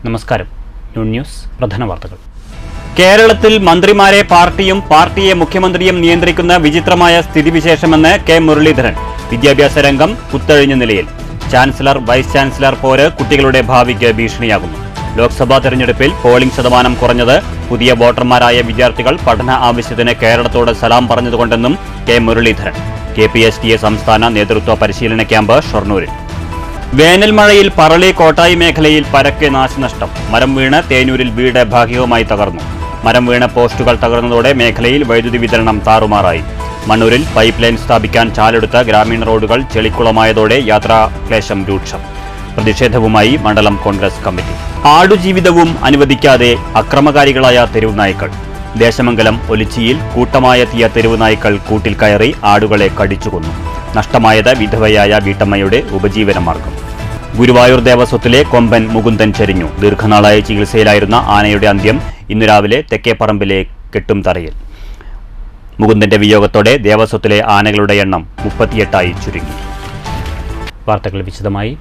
നമസ്കാരം. ന്യൂസ് പ്രധാന വാർത്തകൾ. കേരളത്തിൽ മന്ത്രിമാരെ പാർട്ടിയെ മുഖ്യമന്ത്രിയും നിയന്ത്രിക്കുന്ന വിചിത്രമായ സ്ഥിതിവിശേഷമെന്ന് കെ മുരളീധരൻ. വിദ്യാഭ്യാസ രംഗം കുത്തഴിഞ്ഞ നിലയിൽ. ചാൻസലർ, വൈസ് ചാൻസലർ പോര് കുട്ടികളുടെ ഭാവിക്ക് ഭീഷണിയാകുന്നു. ലോക്സഭാ തെരഞ്ഞെടുപ്പിൽ പോളിംഗ് ശതമാനം കുറഞ്ഞത് പുതിയ വോട്ടർമാരായ വിദ്യാർത്ഥികൾ പഠന ആവശ്യത്തിന് കേരളത്തോട് സലാം പറഞ്ഞതുകൊണ്ടെന്നും കെ മുരളീധരൻ. KPSTA സംസ്ഥാന നേതൃത്വ പരിശീലന ക്യാമ്പ് ഷൊർണൂരിൽ. വേനൽ മഴയിൽ പറളി കോട്ടായി മേഖലയിൽ പരക്കെ നാശനഷ്ടം. മരം വീണ് തേനൂരിൽ വീട് ഭാഗികമായി തകർന്നു. മരം വീണ് പോസ്റ്റുകൾ തകർന്നതോടെ മേഖലയിൽ വൈദ്യുതി വിതരണം താറുമാറായി. മണ്ണൂരിൽ പൈപ്പ് ലൈൻ സ്ഥാപിക്കാൻ ചാലെടുത്ത ഗ്രാമീണ റോഡുകൾ ചെളിക്കുളമായതോടെ യാത്രാക്ലേശം രൂക്ഷം. പ്രതിഷേധവുമായി മണ്ഡലം കോൺഗ്രസ് കമ്മിറ്റി. ആടുജീവിതവും അനുവദിക്കാതെ അക്രമകാരികളായ തെരുവ് നായ്ക്കൾ. ദേശമംഗലം ഒലിച്ചിയിൽ കൂട്ടമായെത്തിയ തെരുവ് നായ്ക്കൾ കൂട്ടിൽ കയറി ആടുകളെ കടിച്ചുകൊന്നു. നഷ്ടമായത് വിധവയായ വീട്ടമ്മയുടെ ഉപജീവനമാർഗം. ഗുരുവായൂർ ദേവസ്വത്തിലെ കൊമ്പൻ മുകുന്ദൻ ചരിഞ്ഞു. ദീർഘനാളായി ചികിത്സയിലായിരുന്ന ആനയുടെ അന്ത്യം ഇന്നു രാവിലെ തെക്കേപ്പറമ്പിലെ കെട്ടുംതറയിൽ. മുകുന്ദന്റെ വിയോഗത്തോടെ ദേവസ്വത്തിലെ ആനകളുടെ എണ്ണം 38ആയി ചുരുങ്ങി. വാർത്തകൾ വിശദമായി.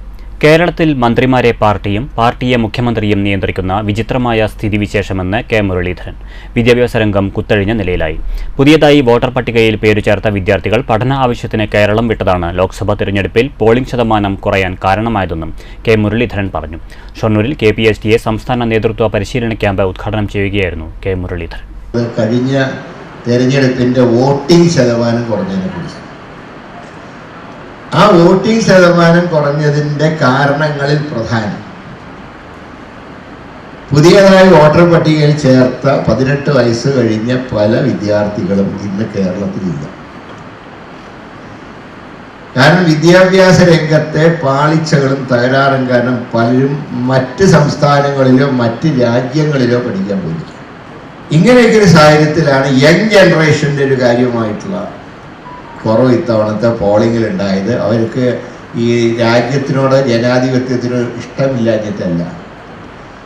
കേരളത്തിൽ മന്ത്രിമാരെ പാർട്ടിയെ മുഖ്യമന്ത്രിയും നിയന്ത്രിക്കുന്ന വിചിത്രമായ സ്ഥിതിവിശേഷമെന്ന് കെ മുരളീധരൻ. വിദ്യാഭ്യാസ രംഗം കുത്തഴിഞ്ഞ നിലയിലായി. പുതിയതായി വോട്ടർ പട്ടികയിൽ പേരു ചേർത്ത വിദ്യാർത്ഥികൾ പഠന ആവശ്യത്തിന് കേരളം വിട്ടതാണ് ലോക്സഭാ തിരഞ്ഞെടുപ്പിൽ പോളിംഗ് ശതമാനം കുറയാൻ കാരണമായതെന്നും കെ മുരളീധരൻ പറഞ്ഞു. ഷൊർണൂരിൽ KPSTA സംസ്ഥാന നേതൃത്വ പരിശീലന ക്യാമ്പ് ഉദ്ഘാടനം ചെയ്യുകയായിരുന്നു കെ മുരളീധരൻ. കഴിഞ്ഞ തെരഞ്ഞെടുപ്പിന്റെ വോട്ടിംഗ് ശതമാനം കുറഞ്ഞതിനെക്കുറിച്ച്, ആ വോട്ടിംഗ് ശതമാനം കുറഞ്ഞതിൻ്റെ കാരണങ്ങളിൽ പ്രധാനം പുതിയതായി വോട്ടർ പട്ടികയിൽ ചേർത്ത 18 വയസ്സ് കഴിഞ്ഞ പല വിദ്യാർത്ഥികളും ഇന്ന് കേരളത്തിലില്ല. കാരണം വിദ്യാഭ്യാസ രംഗത്തെ പാളിച്ചകളും തകരാറും കാരണം പലരും മറ്റ് സംസ്ഥാനങ്ങളിലോ മറ്റ് രാജ്യങ്ങളിലോ പഠിക്കാൻ പോയിരിക്കും. ഇങ്ങനെയൊക്കെ ഒരു സാഹചര്യത്തിലാണ് യങ് ജനറേഷൻ്റെ ഒരു കാര്യമായിട്ടുള്ള കുറവ് ഇത്തവണത്തെ പോളിങ്ങിൽ ഉണ്ടായത്. അവർക്ക് ഈ രാജ്യത്തിനോട് ജനാധിപത്യത്തിനോട് ഇഷ്ടമില്ലാഞ്ഞിട്ടല്ല,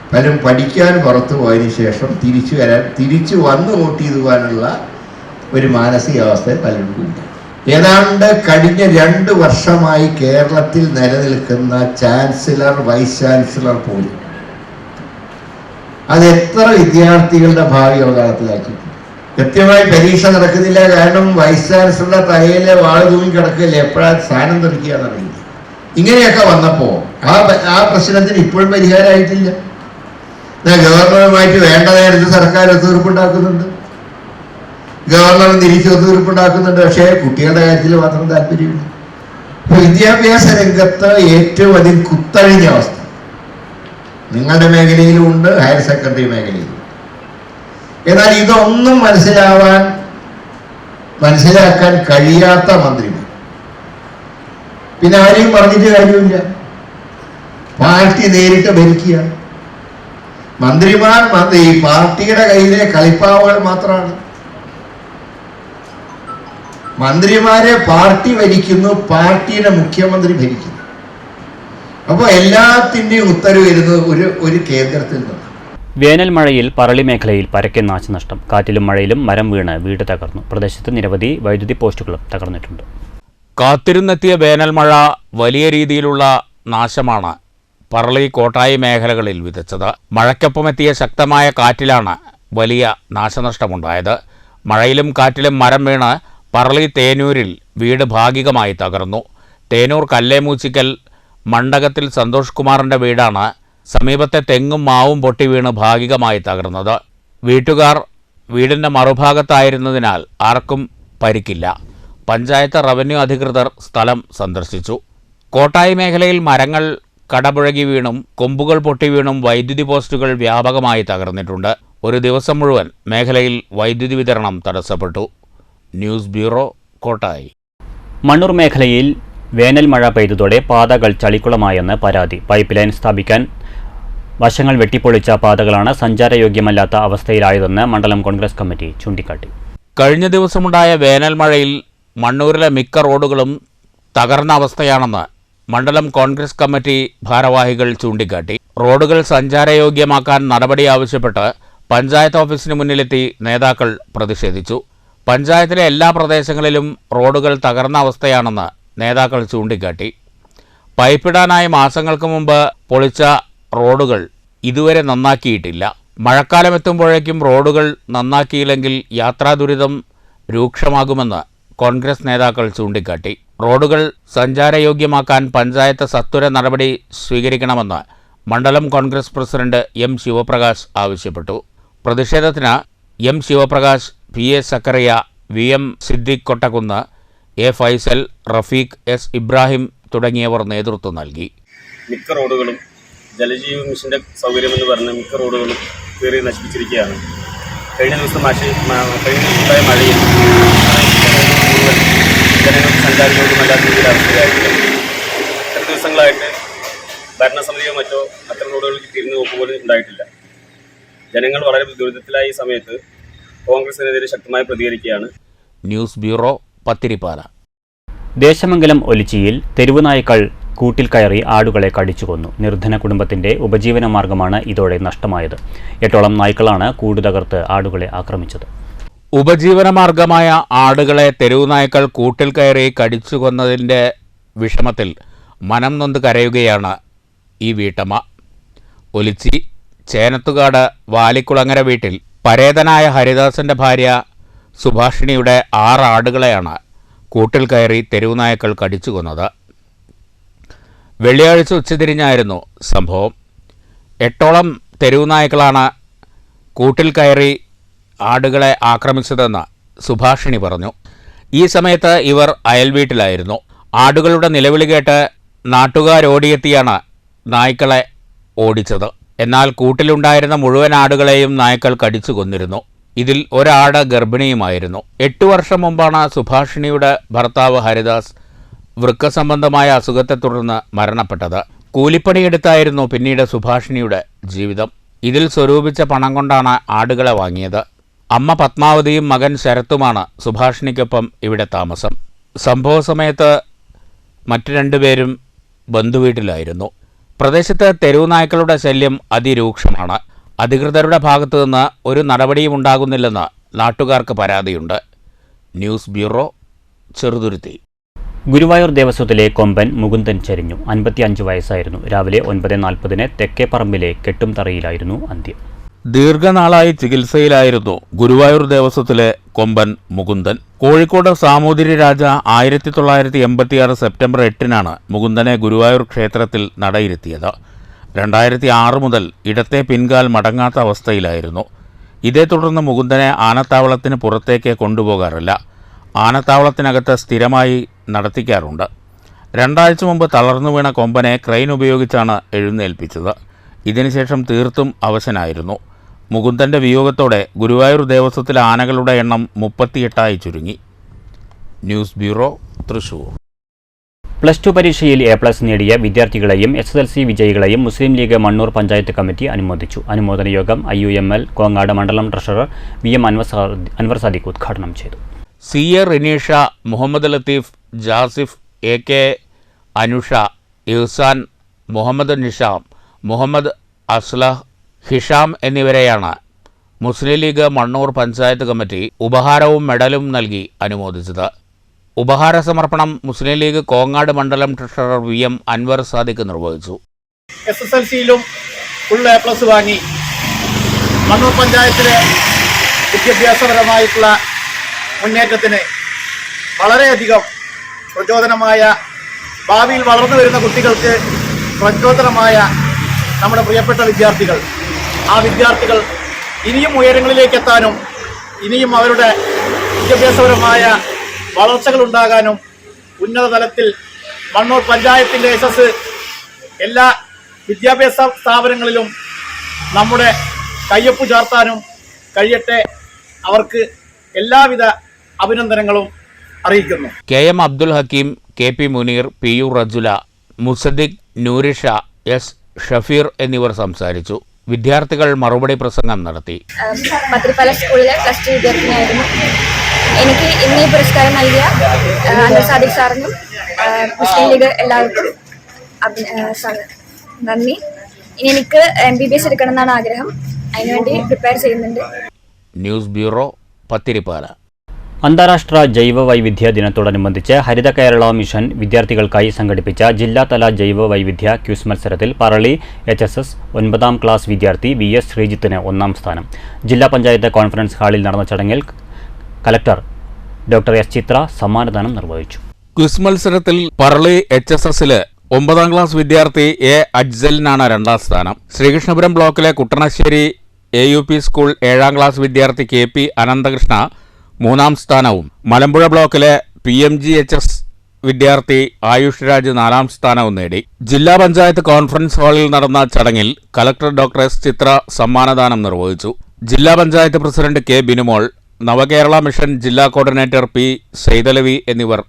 പലരും പഠിക്കാൻ പുറത്തു പോയതിനു ശേഷം തിരിച്ചു വന്ന് വോട്ട് ചെയ്തുവാനുള്ള ഒരു മാനസികാവസ്ഥ പലർക്കും ഉണ്ട്. ഏതാണ്ട് കഴിഞ്ഞ 2 വർഷമായി കേരളത്തിൽ നിലനിൽക്കുന്ന ചാൻസലർ, വൈസ് ചാൻസലർ പോലും അത് എത്ര വിദ്യാർത്ഥികളുടെ ഭാവി അവകാശത്തിലാക്കി. കൃത്യമായി പരീക്ഷ നടക്കുന്നില്ല. കാരണം വൈസ് ചാൻസലറുടെ തലയിലെ വാള് തൂങ്ങി കിടക്കില്ല, എപ്പോഴാ സ്ഥാനം തെറിക്കുക എന്നറിയില്ല. ഇങ്ങനെയൊക്കെ വന്നപ്പോൾ ആ പ്രശ്നത്തിന് ഇപ്പോഴും പരിഹാരമായിട്ടില്ല. ഗവർണറുമായിട്ട് വേണ്ട നേരത്തെ സർക്കാർ ഒത്തുതീർപ്പുണ്ടാക്കുന്നുണ്ട്, ഗവർണർ തിരിച്ച് ഒത്തുതീർപ്പുണ്ടാക്കുന്നുണ്ട്. പക്ഷേ കുട്ടികളുടെ കാര്യത്തിൽ മാത്രം താല്പര്യമില്ല. ഇപ്പൊ വിദ്യാഭ്യാസ രംഗത്ത് ഏറ്റവും അധികം കുത്തഴിഞ്ഞ അവസ്ഥ നിങ്ങളുടെ മേഖലയിലും ഉണ്ട്, ഹയർ സെക്കൻഡറി മേഖലയിലും. എന്നാൽ ഇതൊന്നും മനസ്സിലാക്കാൻ കഴിയാത്ത മന്ത്രിമാർ, പിന്നെ ആരെയും പറഞ്ഞിട്ട് കാര്യമില്ല, പാർട്ടി നേരിട്ട് ഭരിക്കുക. മന്ത്രിമാർ ഈ പാർട്ടിയുടെ കയ്യിലെ കളിപ്പാവകൾ മാത്രമാണ്. മന്ത്രിമാരെ പാർട്ടി ഭരിക്കുന്നു, പാർട്ടിയുടെ മുഖ്യമന്ത്രി ഭരിക്കുന്നു. അപ്പോൾ എല്ലാത്തിൻ്റെയും ഉത്തരവ് വരുന്നത് ഒരു കേന്ദ്രത്തിൽ നിന്ന്. വേനൽ മഴയിൽ പറളി മേഖലയിൽ പരക്കെ നാശനഷ്ടം. കാറ്റിലും മഴയിലും മരം വീണ് വീട് തകർന്നു. പ്രദേശത്ത് നിരവധി വൈദ്യുതി പോസ്റ്റുകളും തകർന്നിട്ടുണ്ട്. കാത്തിരുന്നെത്തിയ വേനൽ മഴ വലിയ രീതിയിലുള്ള നാശമാണ് പറളി, കോട്ടായി മേഖലകളിൽ വിതച്ചത്. മഴയ്ക്കൊപ്പമെത്തിയ ശക്തമായ കാറ്റിലാണ് വലിയ നാശനഷ്ടമുണ്ടായത്. മഴയിലും കാറ്റിലും മരം വീണ് പറളി തേനൂരിൽ വീട് ഭാഗികമായി തകർന്നു. തേനൂർ കല്ലേമൂച്ചിക്കൽ മണ്ഡകത്തിൽ സന്തോഷ് കുമാറിൻ്റെ വീടാണ് സമീപത്തെ തെങ്ങും മാവും പൊട്ടി വീണ് ഭാഗികമായി തകർന്നത്. വീട്ടുകാർ വീടിൻ്റെ മറുഭാഗത്തായിരുന്നതിനാൽ ആർക്കും പരിക്കില്ല. പഞ്ചായത്ത് റവന്യൂ അധികൃതർ സ്ഥലം സന്ദർശിച്ചു. കോട്ടായി മേഖലയിൽ മരങ്ങൾ കടപുഴകി വീണും കൊമ്പുകൾ പൊട്ടി വീണും വൈദ്യുതി പോസ്റ്റുകൾ വ്യാപകമായി തകർന്നിട്ടുണ്ട്. ഒരു ദിവസം മുഴുവൻ മേഖലയിൽ വൈദ്യുതി വിതരണം തടസ്സപ്പെട്ടു. News bureau, Kottayi. മണ്ണൂർ മേഖലയിൽ വേനൽ മഴ പെയ്തതോടെ പാതകൾ ചളിക്കുളമായെന്ന് പരാതി. പൈപ്പ് ലൈൻ സ്ഥാപിക്കാൻ വശങ്ങൾ വെട്ടിപ്പൊളിച്ച പാതകളാണ് സഞ്ചാരയോഗ്യമല്ലാത്ത അവസ്ഥയിലായതെന്ന് മണ്ഡലം കോൺഗ്രസ് കമ്മിറ്റി ചൂണ്ടിക്കാട്ടി. കഴിഞ്ഞ ദിവസമുണ്ടായ വേനൽ മഴയിൽ മണ്ണൂരിലെ മിക്ക റോഡുകളും തകർന്ന അവസ്ഥയാണെന്ന് മണ്ഡലം കോൺഗ്രസ് കമ്മിറ്റി ഭാരവാഹികൾ ചൂണ്ടിക്കാട്ടി. റോഡുകൾ സഞ്ചാരയോഗ്യമാക്കാൻ നടപടി ആവശ്യപ്പെട്ട് പഞ്ചായത്ത് ഓഫീസിന് മുന്നിലെത്തി നേതാക്കൾ പ്രതിഷേധിച്ചു. പഞ്ചായത്തിലെ എല്ലാ പ്രദേശങ്ങളിലും റോഡുകൾ തകർന്ന അവസ്ഥയാണെന്ന് നേതാക്കൾ ചൂണ്ടിക്കാട്ടി. പൈപ്പിടാനായി മാസങ്ങൾക്ക് മുമ്പ് പൊളിച്ച റോഡുകൾ ഇതുവരെ നന്നാക്കിയിട്ടില്ല. മഴക്കാലമെത്തുമ്പോഴേക്കും റോഡുകൾ നന്നാക്കിയില്ലെങ്കിൽ യാത്രാ ദുരിതം രൂക്ഷമാകുമെന്ന് കോൺഗ്രസ് നേതാക്കൾ ചൂണ്ടിക്കാട്ടി. റോഡുകൾ സഞ്ചാരയോഗ്യമാക്കാൻ പഞ്ചായത്ത് സത്വര നടപടി സ്വീകരിക്കണമെന്ന് മണ്ഡലം കോൺഗ്രസ് പ്രസിഡന്റ് എം ശിവപ്രകാശ് ആവശ്യപ്പെട്ടു. പ്രതിഷേധത്തിന് M Sivaprakash, P A Sakkariya, V M Siddique Kottakkunnu, A Faisal, Rafeeq, S Ibrahim തുടങ്ങിയവർ നേതൃത്വം നൽകി. മിക്ക റോഡുകളും ജലജീവ മിഷന്റെ സൗകര്യമെന്ന് പറഞ്ഞ് മിക്ക റോഡുകളും കയറി നശിപ്പിച്ചിരിക്കുകയാണ്. കഴിഞ്ഞ ദിവസമുണ്ടായ മഴയിൽ ജനങ്ങൾക്ക് സഞ്ചാരികൾക്കുമല്ലാത്ത രീതിയിൽ അവസ്ഥയായിട്ടുണ്ട്. ഇത്ര ദിവസങ്ങളായിട്ട് ഭരണസമിതിയോ മറ്റോ അത്തരം റോഡുകളിലേക്ക് തിരിഞ്ഞു നോക്കുപോലും ഉണ്ടായിട്ടില്ല. ജനങ്ങൾ വളരെ ദുരിതത്തിലായ ഈ സമയത്ത് കോൺഗ്രസിനെതിരെ ശക്തമായി പ്രതികരിക്കുകയാണ്. News bureau, Pathirippala. ദേശമംഗലം ഒലിച്ചിയിൽ തെരുവുനായ്ക്കൾ കൂട്ടിൽ കയറി ആടുകളെ കടിച്ചു കൊന്നു. നിർധന കുടുംബത്തിന്റെ ഉപജീവന മാർഗമാണ് ഇതോടെ നഷ്ടമായത്. 8ഓളം നായ്ക്കളാണ് കൂട് തകർത്ത് ആടുകളെ ആക്രമിച്ചത്. ഉപജീവനമാർഗമായ ആടുകളെ തെരുവുനായ്ക്കൾ കൂട്ടിൽ കയറി കടിച്ചു കൊന്നതിൻ്റെ വിഷമത്തിൽ മനം നൊന്ത് കരയുകയാണ് ഈ വീട്ടമ്മ. ഒലിച്ചി ചേനത്തുകാട് വാലിക്കുളങ്ങര വീട്ടിൽ പരേതനായ ഹരിദാസന്റെ ഭാര്യ സുഭാഷിണിയുടെ 6 ആടുകളെയാണ് കൂട്ടിൽ കയറി തെരുവുനായ്ക്കൾ കടിച്ചു കൊന്നത്. വെള്ളിയാഴ്ച ഉച്ചതിരിഞ്ഞായിരുന്നു സംഭവം. 8ഓളം തെരുവുനായ്ക്കളാണ് കൂട്ടിൽ കയറി ആടുകളെ ആക്രമിച്ചതെന്ന് സുഭാഷിണി പറഞ്ഞു. ഈ സമയത്ത് ഇവർ അയൽവീട്ടിലായിരുന്നു. ആടുകളുടെ നിലവിളി കേട്ട് നാട്ടുകാരോടിയെത്തിയാണ് നായ്ക്കളെ ഓടിച്ചത്. എന്നാൽ കൂട്ടിലുണ്ടായിരുന്ന മുഴുവൻ ആടുകളെയും നായ്ക്കൾ കടിച്ചു കൊന്നിരുന്നു. ഇതിൽ ഒരാട് ഗർഭിണിയുമായിരുന്നു. 8 വർഷം മുമ്പാണ് സുഭാഷിണിയുടെ ഭർത്താവ് ഹരിദാസ് വൃക്ക സംബന്ധമായ അസുഖത്തെ തുടർന്ന് മരണപ്പെട്ടത്. കൂലിപ്പണിയെടുത്തായിരുന്നു പിന്നീട് സുഭാഷിണിയുടെ ജീവിതം. ഇതിൽ സ്വരൂപിച്ച പണം കൊണ്ടാണ് ആടുകളെ വാങ്ങിയത്. അമ്മ പത്മാവതിയും മകൻ ശരത്തുമാണ് സുഭാഷിണിക്കൊപ്പം ഇവിടെ താമസം. സംഭവ സമയത്ത് മറ്റു 2 പേരും ബന്ധുവീട്ടിലായിരുന്നു. പ്രദേശത്ത് തെരുവുനായ്ക്കളുടെ ശല്യം അതിരൂക്ഷമാണ്. അധികൃതരുടെ ഭാഗത്തുനിന്ന് ഒരു നടപടിയും ഉണ്ടാകുന്നില്ലെന്ന് നാട്ടുകാർക്ക് പരാതിയുണ്ട്. News bureau, Cheruthuruthy. ഗുരുവായൂർ ദേവസ്വത്തിലെ കൊമ്പൻ മുകുന്ദൻ ചരിഞ്ഞു. 55 വയസ്സായിരുന്നു. രാവിലെ 9:40 തെക്കേപ്പറമ്പിലെ കെട്ടുംതറയിലായിരുന്നു അന്ത്യം. ദീർഘനാളായി ചികിത്സയിലായിരുന്നു ഗുരുവായൂർ ദേവസ്വത്തിലെ കൊമ്പൻ മുകുന്ദൻ. കോഴിക്കോട് സാമൂതിരി രാജ 1986 സെപ്റ്റംബർ 8 മുകുന്ദനെ ഗുരുവായൂർ ക്ഷേത്രത്തിൽ നടയിരുത്തിയത്. 2006 മുതൽ ഇടത്തെ പിൻകാൽ മടങ്ങാത്ത അവസ്ഥയിലായിരുന്നു. ഇതേ തുടർന്ന് മുകുന്ദനെ ആനത്താവളത്തിന് പുറത്തേക്ക് കൊണ്ടുപോകാറില്ല. ആനത്താവളത്തിനകത്ത് സ്ഥിരമായി നടത്തിക്കാറുണ്ട്. 2 ആഴ്ച മുമ്പ് തളർന്നു വീണ കൊമ്പനെ ക്രെയിൻ ഉപയോഗിച്ചാണ് എഴുന്നേൽപ്പിച്ചത്. ഇതിനുശേഷം തീർത്തും അവശനായിരുന്നു. മുകുന്ദൻ്റെ വിയോഗത്തോടെ ഗുരുവായൂർ ദേവസ്വത്തിലെ ആനകളുടെ എണ്ണം 38ആയി ചുരുങ്ങി. News bureau, Thrissur. +2 പരീക്ഷയിൽ A+ നേടിയ വിദ്യാർത്ഥികളെയും SSLC വിജയികളെയും മുസ്ലിം ലീഗ് മണ്ണൂർ പഞ്ചായത്ത് കമ്മിറ്റി അനുമോദിച്ചു. അനുമോദന യോഗം IUML കോങ്ങാട് മണ്ഡലം ട്രഷറർ VM അൻവർ സാദിഖ് ഉദ്ഘാടനം ചെയ്തു. CA റിനീഷ, മുഹമ്മദ് ലത്തീഫ്, ജാസിഫ്, AK അനുഷ, ഇഹ്സാൻ, മുഹമ്മദ് നിഷാം, മുഹമ്മദ് അസ്ലഹ്, ഹിഷാം എന്നിവരെയാണ് മുസ്ലിം ലീഗ് മണ്ണൂർ പഞ്ചായത്ത് കമ്മിറ്റി ഉപഹാരവും മെഡലും നൽകി അനുമോദിച്ചത്. ഉപഹാര സമർപ്പണം മുസ്ലിം ലീഗ് കോങ്ങാട് മണ്ഡലം ട്രഷറർ VM അൻവർ സാദിഖ് നിർവഹിച്ചു. SSLCയിലും ഫുൾ A+ വാങ്ങി മണ്ണൂർ പഞ്ചായത്തിലെ വിദ്യാഭ്യാസപരമായിട്ടുള്ള മുന്നേറ്റത്തിന് വളരെയധികം പ്രചോദനമായ, ഭാവിയിൽ വളർന്നു വരുന്ന കുട്ടികൾക്ക് പ്രചോദനമായ നമ്മുടെ പ്രിയപ്പെട്ട വിദ്യാർത്ഥികൾ, ആ വിദ്യാർത്ഥികൾ ഇനിയും ഉയരങ്ങളിലേക്ക് എത്താനും ഇനിയും അവരുടെ വിദ്യാഭ്യാസപരമായ വളർച്ചകൾ ഉണ്ടാകാനും ഉന്നത തലത്തിൽ മണ്ണൂർ പഞ്ചായത്തിൻ്റെ യശസ് എല്ലാ വിദ്യാഭ്യാസ സ്ഥാപനങ്ങളിലും നമ്മുടെ കയ്യൊപ്പ് ചാർത്താനും കഴിയട്ടെ. അവർക്ക് എല്ലാവിധ അഭിനന്ദനങ്ങളും അറിയിക്കുന്നു. KM Abdul Hakeem, KP Muneer, PU Rajula, Musaddiq, Noorisha, S Shafeer എന്നിവർ സംസാരിച്ചു. വിദ്യാർത്ഥികൾ മറുപടി പ്രസംഗം നടത്തി. പത്തിരിപ്പാല സ്കൂളിലെ +2 വിദ്യാർത്ഥിനിയായിരുന്നു. എനിക്ക് ഇന്ന് ഈ പുരസ്കാരം നൽകിയ അൻവർ സാദിഖ് സാറിനും മുസ്ലിം ലീഗ് എല്ലാവർക്കും നന്ദി. ഇനി എനിക്ക് MBBS എടുക്കണം എന്നാണ് ആഗ്രഹം. അതിനുവേണ്ടി പ്രിപ്പയർ ചെയ്യുന്നുണ്ട്. News bureau, Pathirippala. അന്താരാഷ്ട്ര ജൈവ വൈവിധ്യ ദിനത്തോടനുബന്ധിച്ച് ഹരിത കേരള മിഷൻ വിദ്യാർത്ഥികൾക്കായി സംഘടിപ്പിച്ച ജില്ലാതല ജൈവ വൈവിധ്യ ക്യൂസ് മത്സരത്തിൽ പറളി HSS 9ാം ക്ലാസ് വിദ്യാർത്ഥി VS ശ്രീജിത്തിന് 1ാം സ്ഥാനം. ജില്ലാ പഞ്ചായത്ത് കോൺഫറൻസ് ഹാളിൽ നടന്ന ചടങ്ങിൽ കലക്ടർ ഡോക്ടർ S ചിത്ര സമ്മാനദാനം നിർവഹിച്ചു. ക്വിസ് മത്സരത്തിൽ പറളി HSSലെ 9ാം ക്ലാസ് വിദ്യാർത്ഥി A അജ്സലിനാണ് 2ാം സ്ഥാനം. ശ്രീകൃഷ്ണപുരം ബ്ലോക്കിലെ കുട്ടണശ്ശേരി AUP സ്കൂൾ 7ാം ക്ലാസ് വിദ്യാർത്ഥി KP അനന്തകൃഷ്ണ 3ാം സ്ഥാനവും മലമ്പുഴ ബ്ലോക്കിലെ PMGHS വിദ്യാർത്ഥി ആയുഷ് രാജ് 4ാം സ്ഥാനവും നേടി. ജില്ലാ പഞ്ചായത്ത് കോൺഫറൻസ് ഹാളിൽ നടന്ന ചടങ്ങിൽ കലക്ടർ ഡോക്ടർ S ചിത്ര സമ്മാനദാനം നിർവഹിച്ചു. ജില്ലാ പഞ്ചായത്ത് പ്രസിഡന്റ് K ബിനുമോൾ, നവകേരള മിഷൻ ജില്ലാ കോർഡിനേറ്റർ P സൈതലവി എന്നിവർ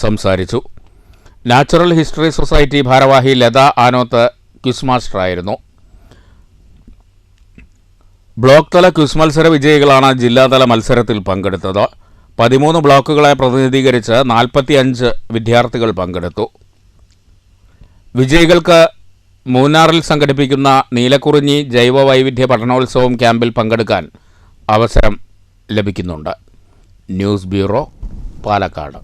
സംസാരിച്ചു. നാച്ചുറൽ ഹിസ്റ്ററി സൊസൈറ്റി ഭാരവാഹി ലത ആനോത്ത് ക്വിസ് മാസ്റ്ററായിരുന്നു. ബ്ലോക്ക് തല ക്വിസ് മത്സര വിജയികളാണ് ജില്ലാതല മത്സരത്തിൽ പങ്കെടുത്തത്. 13 ബ്ലോക്കുകളെ പ്രതിനിധീകരിച്ച് 45 വിദ്യാർത്ഥികൾ പങ്കെടുത്തു. വിജയികൾക്ക് മൂന്നാറിൽ സംഘടിപ്പിക്കുന്ന നീലക്കുറിഞ്ഞി ജൈവ വൈവിധ്യ പഠനോത്സവം ക്യാമ്പിൽ പങ്കെടുക്കാൻ അവസരം ലഭിക്കുന്നുണ്ട്. News bureau, Palakkad.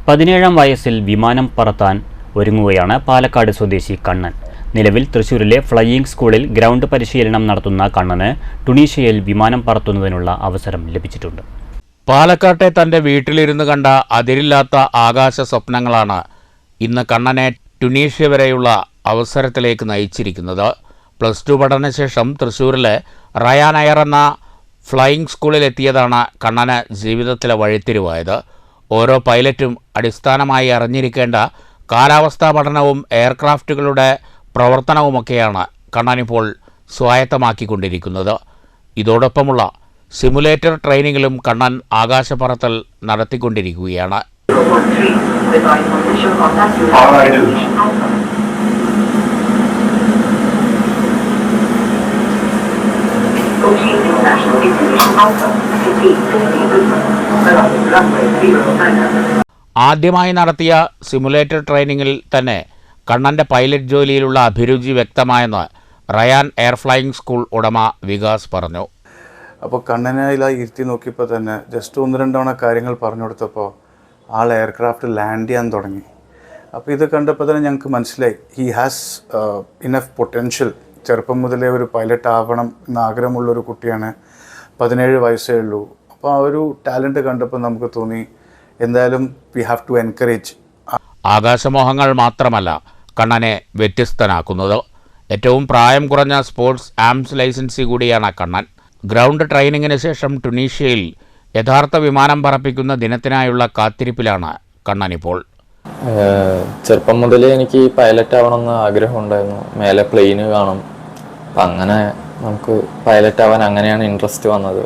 17ാം വയസ്സിൽ വിമാനം പറത്താൻ ഒരുങ്ങുകയാണ് പാലക്കാട് സ്വദേശി കണ്ണൻ. നിലവിൽ തൃശൂരിലെ ഫ്ലൈയിംഗ് സ്കൂളിൽ ഗ്രൗണ്ട് പരിശീലനം നടത്തുന്ന കണ്ണന് ടുണീഷ്യയിൽ വിമാനം പറത്തുന്നതിനുള്ള അവസരം ലഭിച്ചിട്ടുണ്ട്. പാലക്കാട്ടെ തൻ്റെ വീട്ടിലിരുന്ന് കണ്ട അതിരില്ലാത്ത ആകാശ സ്വപ്നങ്ങളാണ് ഇന്ന് കണ്ണനെ ടുണീഷ്യ വരെയുള്ള അവസരത്തിലേക്ക് നയിച്ചിരിക്കുന്നത്. +2 പഠനശേഷം തൃശൂരിലെ റയാൻ എയർ എന്ന ഫ്ലൈയിംഗ് സ്കൂളിലെത്തിയതാണ് കണ്ണന് ജീവിതത്തിലെ വഴിത്തിരിവായത്. ഓരോ പൈലറ്റും അടിസ്ഥാനമായി അറിഞ്ഞിരിക്കേണ്ട കാലാവസ്ഥാ പഠനവും എയർക്രാഫ്റ്റുകളുടെ പ്രവർത്തനവുമൊക്കെയാണ് കണ്ണനിപ്പോൾ സ്വായത്തമാക്കിക്കൊണ്ടിരിക്കുന്നത്. ഇതോടൊപ്പമുള്ള സിമുലേറ്റർ ട്രെയിനിങ്ങിലും കണ്ണൻ ആകാശപ്പറത്തൽ നടത്തിക്കൊണ്ടിരിക്കുകയാണ്. ആദ്യമായി നടത്തിയ സിമുലേറ്റർ ട്രെയിനിങ്ങിൽ തന്നെ കണ്ണൻ്റെ പൈലറ്റ് ജോലിയിലുള്ള അഭിരുചി വ്യക്തമായെന്ന് റയാൻ എയർ ഫ്ലൈയിംഗ് സ്കൂൾ ഉടമ വികാസ് പറഞ്ഞു. അപ്പോൾ കണ്ണനെ ഇരുത്തി നോക്കിയപ്പോൾ തന്നെ ജസ്റ്റ് 1-2 തവണ കാര്യങ്ങൾ പറഞ്ഞു കൊടുത്തപ്പോൾ ആൾ എയർക്രാഫ്റ്റ് ലാൻഡ് ചെയ്യാൻ തുടങ്ങി. അപ്പോൾ ഇത് കണ്ടപ്പോൾ തന്നെ ഞങ്ങൾക്ക് മനസ്സിലായി ഹി ഹാസ് ഇനഫ് പൊട്ടൻഷ്യൽ. ചെറുപ്പം മുതലേ ഒരു പൈലറ്റ് ആവണം എന്ന ആഗ്രഹമുള്ളൊരു കുട്ടിയാണ്. 17 വയസ്സേ ഉള്ളൂ. അപ്പോൾ ആ ഒരു ടാലൻറ്റ് കണ്ടപ്പോൾ നമുക്ക് തോന്നി എന്തായാലും വി ഹാവ് ടു എൻകറേജ്. ആകാശമോഹങ്ങൾ മാത്രമല്ല കണ്ണനെ വ്യത്യസ്തനാക്കുന്നത്. ഏറ്റവും പ്രായം കുറഞ്ഞ സ്പോർട്സ് ആംസ് ലൈസൻസി കൂടിയാണ് കണ്ണൻ. ഗ്രൗണ്ട് ട്രെയിനിങ്ങിന് ശേഷം ടുണീഷ്യയിൽ യഥാർത്ഥ വിമാനം പറപ്പിക്കുന്ന ദിനത്തിനായുള്ള കാത്തിരിപ്പിലാണ് കണ്ണനിപ്പോൾ. ചെറുപ്പം മുതലേ എനിക്ക് പൈലറ്റ് ആവണമെന്ന് ആഗ്രഹമുണ്ടായിരുന്നു. മേലെ പ്ലെയിന് കാണും. അപ്പം അങ്ങനെ നമുക്ക് പൈലറ്റ് ആവാൻ അങ്ങനെയാണ് ഇൻട്രസ്റ്റ് വന്നത്.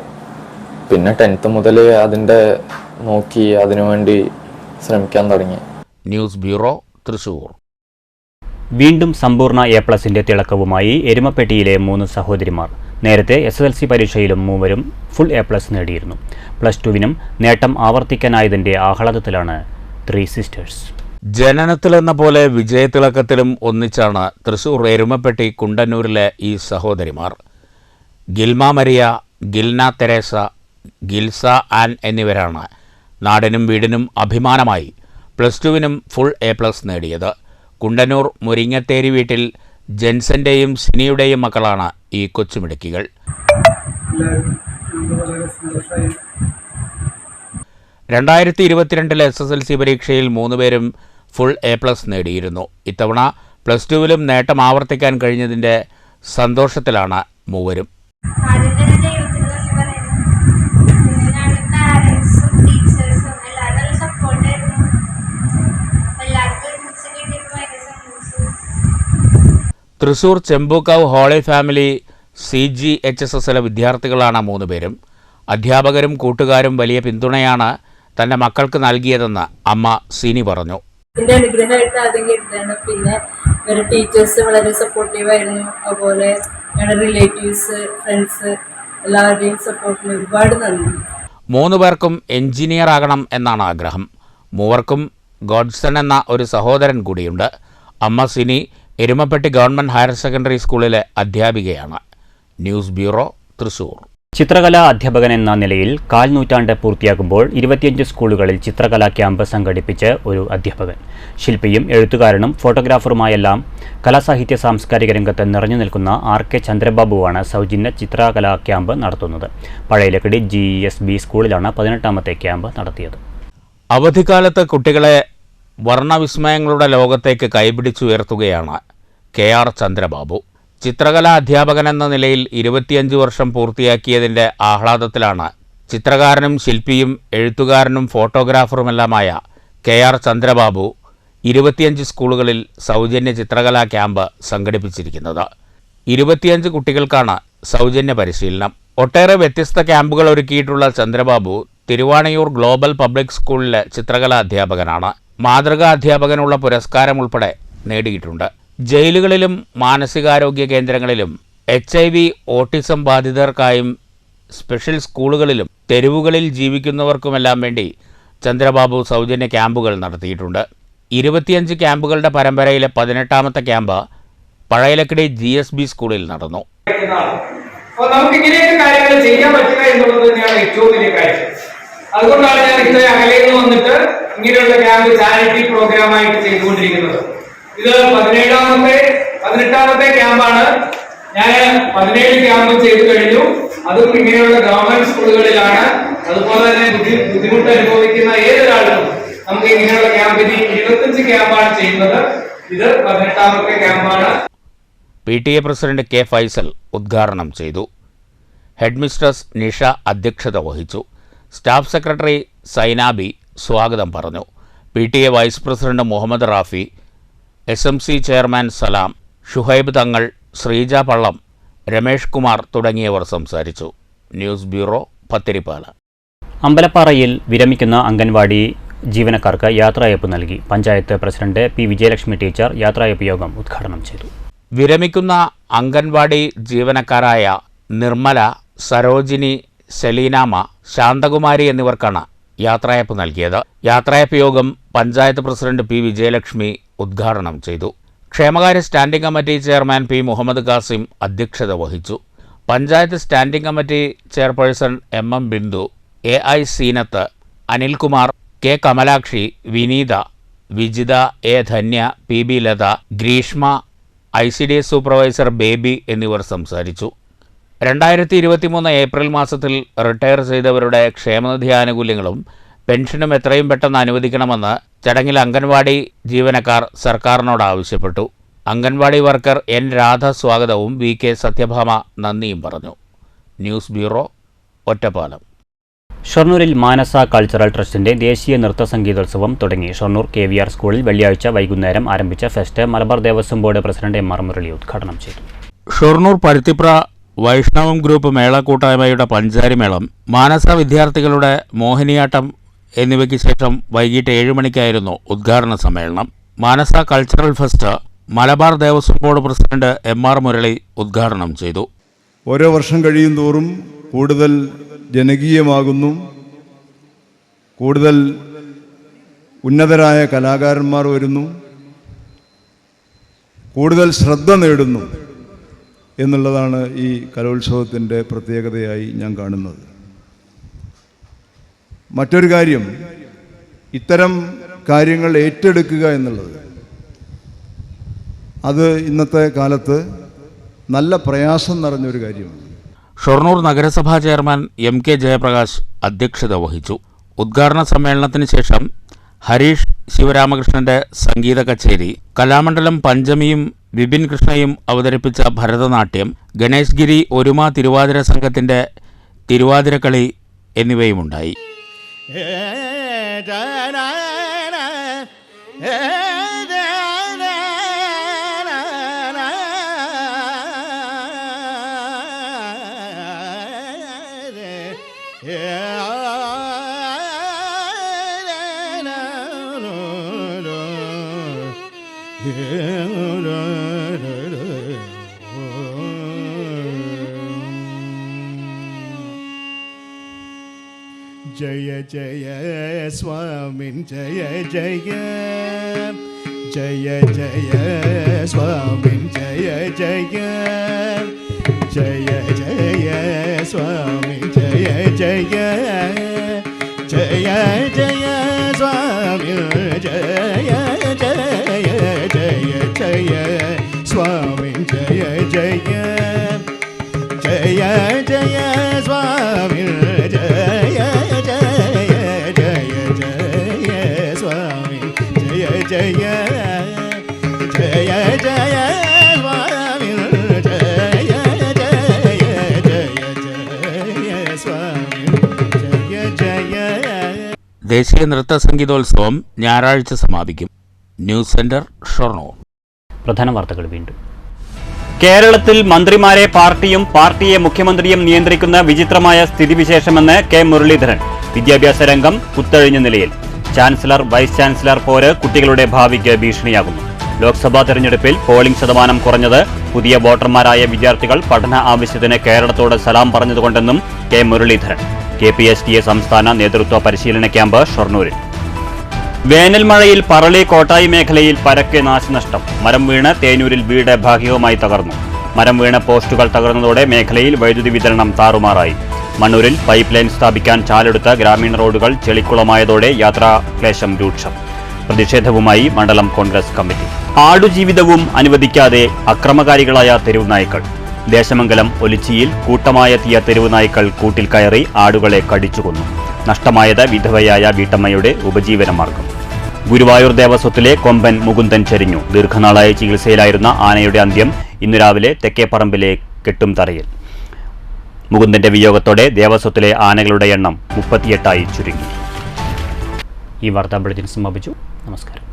പിന്നെ 10th മുതൽ അതിൻ്റെ നോക്കി അതിനുവേണ്ടി ശ്രമിക്കാൻ തുടങ്ങി. News bureau, Thrissur. വീണ്ടും സമ്പൂർണ്ണ A+ന്റെ തിളക്കവുമായി എരുമപ്പെട്ടിയിലെ 3 സഹോദരിമാർ. നേരത്തെ SSLC പരീക്ഷയിലും മൂവരും ഫുൾ A+ നേടിയിരുന്നു. +2വിനും നേട്ടം ആവർത്തിക്കാനായതിൻ്റെ ആഹ്ലാദത്തിലാണ് 3 സിസ്റ്റേഴ്സ്. ജനനത്തിലെന്ന പോലെ വിജയത്തിളക്കത്തിലും ഒന്നിച്ചാണ് തൃശൂർ എരുമപ്പെട്ടി കുണ്ടന്നൂരിലെ ഈ സഹോദരിമാർ. ഗിൽമ മരിയ, ഗിൽന തെരേസ, ഗിൽസ ആൻ എന്നിവരാണ് നാടിനും വീടിനും അഭിമാനമായി +2വിനും ഫുൾ A+ നേടിയത്. കുണ്ടന്നൂർ മുരിങ്ങത്തേരി വീട്ടിൽ ജെൻസന്റെയും സിനിയുടെയും മക്കളാണ് ഈ കൊച്ചുമിടുക്കികൾ. 2022 SSLC പരീക്ഷയിൽ 3 പേരും ഫുൾ A+ നേടിയിരുന്നു. ഇത്തവണ +2വിലും നേട്ടം ആവർത്തിക്കാൻ കഴിഞ്ഞതിൻ്റെ സന്തോഷത്തിലാണ് മൂവരും. തൃശൂർ ചെമ്പൂക്കാവ് ഹോളി ഫാമിലി CGHSSലെ വിദ്യാർത്ഥികളാണ് 3 പേരും. അധ്യാപകരും കൂട്ടുകാരും വലിയ പിന്തുണയാണ് തൻ്റെ മക്കൾക്ക് നൽകിയതെന്ന് അമ്മ സിനി പറഞ്ഞു. ഇതിൻ്റെ അനുഗ്രഹമായിട്ട് ആദ്യം കരുതാണ്. പിന്നെ ഇവരുടെ ടീച്ചേഴ്സ് വളരെ സപ്പോർട്ടീവായിരുന്നു. അതുപോലെ ഞങ്ങളുടെ റിലേറ്റീവ്സ്, ഫ്രണ്ട്സ് എല്ലാവരുടെയും സപ്പോർട്ടിന് ഒരുപാട് നന്ദി. 3 പേർക്കും എഞ്ചിനീയർ ആകണം എന്നാണ് ആഗ്രഹം. മൂവർക്കും ഗോഡ്സൺ എന്ന ഒരു സഹോദരൻ കൂടിയുണ്ട്. അമ്മ Sini Erumapetty government higher secondary സ്കൂളിലെ അധ്യാപികയാണ്. News bureau, Thrissur. ചിത്രകലാ അധ്യാപകൻ എന്ന നിലയിൽ 1/4 നൂറ്റാണ്ട് പൂർത്തിയാക്കുമ്പോൾ 25 സ്കൂളുകളിൽ ചിത്രകലാ ക്യാമ്പ് സംഘടിപ്പിച്ച് ഒരു അധ്യാപകൻ. ശില്പിയും എഴുത്തുകാരനും ഫോട്ടോഗ്രാഫറുമായെല്ലാം കലാസാഹിത്യ സാംസ്കാരിക രംഗത്ത് നിറഞ്ഞു നിൽക്കുന്ന RK ചന്ദ്രബാബുവാണ് സൗജന്യ ചിത്രകലാ ക്യാമ്പ് നടത്തുന്നത്. പഴയലക്കടി GSB സ്കൂളിലാണ് 18ാമത്തെ ക്യാമ്പ് നടത്തിയത്. അവധിക്കാലത്ത് കുട്ടികളെ വർണ്ണവിസ്മയങ്ങളുടെ ലോകത്തേക്ക് കൈപിടിച്ചുയർത്തുകയാണ് KR ചന്ദ്രബാബു. ചിത്രകലാ അധ്യാപകൻ എന്ന നിലയിൽ 25 വർഷം പൂർത്തിയാക്കിയതിൻ്റെ ആഹ്ലാദത്തിലാണ് ചിത്രകാരനും ശില്പിയും എഴുത്തുകാരനും ഫോട്ടോഗ്രാഫറുമെല്ലാമായ KR ചന്ദ്രബാബു 25 സ്കൂളുകളിൽ സൗജന്യ ചിത്രകലാ ക്യാമ്പ് സംഘടിപ്പിച്ചിരിക്കുന്നത്. 25 കുട്ടികൾക്കാണ് സൗജന്യ പരിശീലനം. ഒട്ടേറെ വ്യത്യസ്ത ക്യാമ്പുകൾ ഒരുക്കിയിട്ടുള്ള ചന്ദ്രബാബു തിരുവാണയൂർ ഗ്ലോബൽ പബ്ലിക് സ്കൂളിലെ ചിത്രകലാ അധ്യാപകനാണ്. മാതൃകാ അധ്യാപകനുള്ള പുരസ്കാരം ഉൾപ്പെടെ നേടിയിട്ടുണ്ട്. ജയിലുകളിലും മാനസികാരോഗ്യ കേന്ദ്രങ്ങളിലും HIV ഓട്ടിസം ബാധിതർക്കായും സ്പെഷ്യൽ സ്കൂളുകളിലും തെരുവുകളിൽ ജീവിക്കുന്നവർക്കുമെല്ലാം വേണ്ടി ചന്ദ്രബാബു സൗജന്യ ക്യാമ്പുകൾ നടത്തിയിട്ടുണ്ട്. 25 ക്യാമ്പുകളുടെ പരമ്പരയിലെ 18ാമത്തെ ക്യാമ്പ് പഴയലക്കടി GSB സ്കൂളിൽ നടന്നു. നമുക്ക് ഇങ്ങനെയൊക്കെ കാര്യങ്ങൾ ചെയ്യാൻ പറ്റുക എന്നുള്ളത് തന്നെയാണ് ഏറ്റവും വലിയ കാര്യം. അതുകൊണ്ടാണ് ഞാൻ ഇത്ര അകലെ വന്നിട്ട് ഇങ്ങനെയുള്ള ക്യാമ്പ് ചാരിറ്റി പ്രോഗ്രാമായിട്ട് ചെയ്തുകൊണ്ടിരിക്കുന്നത്. ഇത് 18ാമത്തെ ക്യാമ്പാണ്. ഞാൻ 17 ക്യാമ്പ് ചെയ്തു കഴിഞ്ഞു. അതും ഇങ്ങനെയുള്ള ഗവൺമെന്റ് സ്കൂളുകളിലാണ്. അതുപോലെ തന്നെ ബുദ്ധിമുട്ട് അനുഭവിക്കുന്ന ഏതൊരാളും നമുക്ക് ഇങ്ങനെയുള്ള ക്യാമ്പിന് 25 ക്യാമ്പാണ് ചെയ്യുന്നത്. ഇത് 18ാമത്തെ ക്യാമ്പാണ്. PTA president K. ഫൈസൽ ഉദ്ഘാടനം ചെയ്തു. ഹെഡ് മിസ്ട്രസ് നിഷ അധ്യക്ഷത വഹിച്ചു. സ്റ്റാഫ് സെക്രട്ടറി സൈനാബി സ്വാഗതം പറഞ്ഞു. PTA vice president Muhammad Rafi, SMC chairman Salam, Shuhaib Thangal, Sreeja പള്ളം, രമേഷ് കുമാർ തുടങ്ങിയവർ സംസാരിച്ചു. News bureau, Pathiripala. അമ്പലപ്പാറയിൽ വിരമിക്കുന്ന അംഗൻവാടി ജീവനക്കാർക്ക് യാത്രയയപ്പ് നൽകി. Panchayat president P. Vijayalakshmi teacher യാത്രയയപ്പ് യോഗം ഉദ്ഘാടനം ചെയ്തു. വിരമിക്കുന്ന അംഗൻവാടി ജീവനക്കാരായ നിർമ്മല, സരോജിനി, സെലീനാമ, ശാന്തകുമാരി എന്നിവർക്കാണ് യാത്രയയപ്പ് നൽകിയത്. യാത്രയയപ്പ് യോഗം പഞ്ചായത്ത് പ്രസിഡന്റ് P. വിജയലക്ഷ്മി ഉദ്ഘാടനം ചെയ്തു. ക്ഷേമകാര്യ standing committee chairman P. Muhammad Khasim അധ്യക്ഷത വഹിച്ചു. Panchayat standing committee chairperson MM Bindu, AI Seenath, Anilkumar, K. Kamalakshi, Vineetha, Vijitha, A. Dhanya, PB Latha, Greeshma, ICDS supervisor Baby എന്നിവർ സംസാരിച്ചു. 2023 ഏപ്രിൽ മാസത്തിൽ റിട്ടയർ ചെയ്തവരുടെ ക്ഷേമനിധി ആനുകൂല്യങ്ങളും പെൻഷനും എത്രയും പെട്ടെന്ന് അനുവദിക്കണമെന്ന് ചടങ്ങിൽ അംഗൻവാടി ജീവനക്കാർ സർക്കാരിനോട് ആവശ്യപ്പെട്ടു. Anganwadi worker N. രാധ സ്വാഗതവും VK. സത്യഭാമ നന്ദിയും പറഞ്ഞു. News bureau, Ottapalam. ഷൊർണൂരിൽ മാനസ കൾച്ചറൽ ട്രസ്റ്റിന്റെ ദേശീയ നൃത്ത സംഗീതോത്സവം തുടങ്ങി. ഷൊർണൂർ KVR സ്കൂളിൽ വെള്ളിയാഴ്ച വൈകുന്നേരം ആരംഭിച്ച fest Malabar Devaswom board president MR Murali ഉദ്ഘാടനം ചെയ്തു. ഷൊർണൂർ പരുത്തിപ്ര വൈഷ്ണവം ഗ്രൂപ്പ് മേള കൂട്ടായ്മയുടെ പഞ്ചാരിമേളം, മാനസ വിദ്യാർത്ഥികളുടെ മോഹിനിയാട്ടം എന്നിവയ്ക്ക് ശേഷം വൈകിട്ട് 7 മണിക്കായിരുന്നു ഉദ്ഘാടന സമ്മേളനം. Manasa cultural fest Malabar Devaswom board president MR Murali ഉദ്ഘാടനം ചെയ്തു. ഓരോ വർഷം കഴിയും തോറും കൂടുതൽ ജനകീയമാകുന്നു. കൂടുതൽ ഉന്നതരായ കലാകാരന്മാർ വരുന്നു, കൂടുതൽ ശ്രദ്ധ നേടുന്നു എന്നുള്ളതാണ് ഈ കലോത്സവത്തിൻ്റെ പ്രത്യേകതയായി ഞാൻ കാണുന്നത്. മറ്റൊരു കാര്യം, ഇത്തരം കാര്യങ്ങൾ ഏറ്റെടുക്കുക എന്നുള്ളത് അത് ഇന്നത്തെ കാലത്ത് നല്ല പ്രയാസം നിറഞ്ഞൊരു കാര്യമാണ്. ഷൊർണൂർ നഗരസഭാ ചെയർമാൻ MK ജയപ്രകാശ് അധ്യക്ഷത വഹിച്ചു. ഉദ്ഘാടന സമ്മേളനത്തിന് ശേഷം ഹരീഷ് ശിവരാമകൃഷ്ണന്റെ സംഗീത കച്ചേരി, കലാമണ്ഡലം പഞ്ചമിയും വിപിൻ കൃഷ്ണയും അവതരിപ്പിച്ച ഭരതനാട്യം, ഗണേഷ് ഗിരി ഒരുമ തിരുവാതിര സംഘത്തിന്റെ തിരുവാതിരക്കളി എന്നിവയുമുണ്ടായി. जय जय स्वामिन् जय जय जय जय स्वामिन् जय जय जय जय स्वामी जय जय जय जय स्वामी जय जय जय जय स्वामी जय जय जय जय स्वामी जय जय जय जय स्वामी जय जय जय जय स्वामी जय जय जय स्वामी जय जय. ദേശീയ നൃത്ത സംഗീതോത്സവം ഞായറാഴ്ച സമാപിക്കും. News centre, Shoranur. പ്രധാന വാർത്തകൾ വീണ്ടും. കേരളത്തിൽ മന്ത്രിമാരെ പാർട്ടിയും പാർട്ടിയെ മുഖ്യമന്ത്രിയും നിയന്ത്രിക്കുന്ന വിചിത്രമായ സ്ഥിതിവിശേഷമെന്ന് കെ മുരളീധരൻ. വിദ്യാഭ്യാസ രംഗം കുത്തഴിഞ്ഞ നിലയിൽ. ചാൻസലർ, വൈസ് ചാൻസലർ പോര് കുട്ടികളുടെ ഭാവിക്ക് ഭീഷണിയാകുന്നു. ലോക്സഭാ തെരഞ്ഞെടുപ്പിൽ പോളിംഗ് ശതമാനം കുറഞ്ഞത് പുതിയ വോട്ടർമാരായ വിദ്യാർത്ഥികൾ പഠന ആവശ്യത്തിന് കേരളത്തോട് സലാം പറഞ്ഞതുകൊണ്ടെന്നും കെ മുരളീധരൻ. KPSTA സംസ്ഥാന നേതൃത്വ പരിശീലന ക്യാമ്പ് ഷൊർണൂരിൽ. വേനൽ മഴയിൽ പറളി കോട്ടായി മേഖലയിൽ പരക്കെ നാശനഷ്ടം. മരം വീണ് തേനൂരിൽ വീട് ഭാഗികമായി തകർന്നു. മരം വീണ് പോസ്റ്റുകൾ തകർന്നതോടെ മേഖലയിൽ വൈദ്യുതി വിതരണം താറുമാറായി. മണ്ണൂരിൽ പൈപ്പ് ലൈൻ സ്ഥാപിക്കാൻ ചാലെടുത്ത ഗ്രാമീണ റോഡുകൾ ചെളിക്കുളമായതോടെ യാത്രാക്ലേശം രൂക്ഷം. പ്രതിഷേധവുമായി മണ്ഡലം കോൺഗ്രസ് കമ്മിറ്റി. ആടുജീവിതവും അനുവദിക്കാതെ അക്രമകാരികളായ തെരുവ് നായ്ക്കൾ. ദേശമംഗലം ഒലിച്ചിയിൽ കൂട്ടമായെത്തിയ തെരുവ് നായ്ക്കൾ കൂട്ടിൽ കയറി ആടുകളെ കടിച്ചുകൊന്നു. നഷ്ടമായത് വിധവയായ വീട്ടമ്മയുടെ ഉപജീവനമാർഗം. ഗുരുവായൂർ ദേവസ്വത്തിലെ കൊമ്പൻ മുകുന്ദൻ ചരിഞ്ഞു. ദീർഘനാളായി ചികിത്സയിലായിരുന്ന ആനയുടെ അന്ത്യം ഇന്നു രാവിലെ തെക്കേപ്പറമ്പിലെ കെട്ടുംതറയിൽ. മുകുന്ദന്റെ വിയോഗത്തോടെ ദേവസ്വത്തിലെ ആനകളുടെ എണ്ണം 38 ചുരുങ്ങി. ഈ വാർത്താ ബുള്ളറ്റിൻ സമാപിച്ചു. നമസ്കാരം.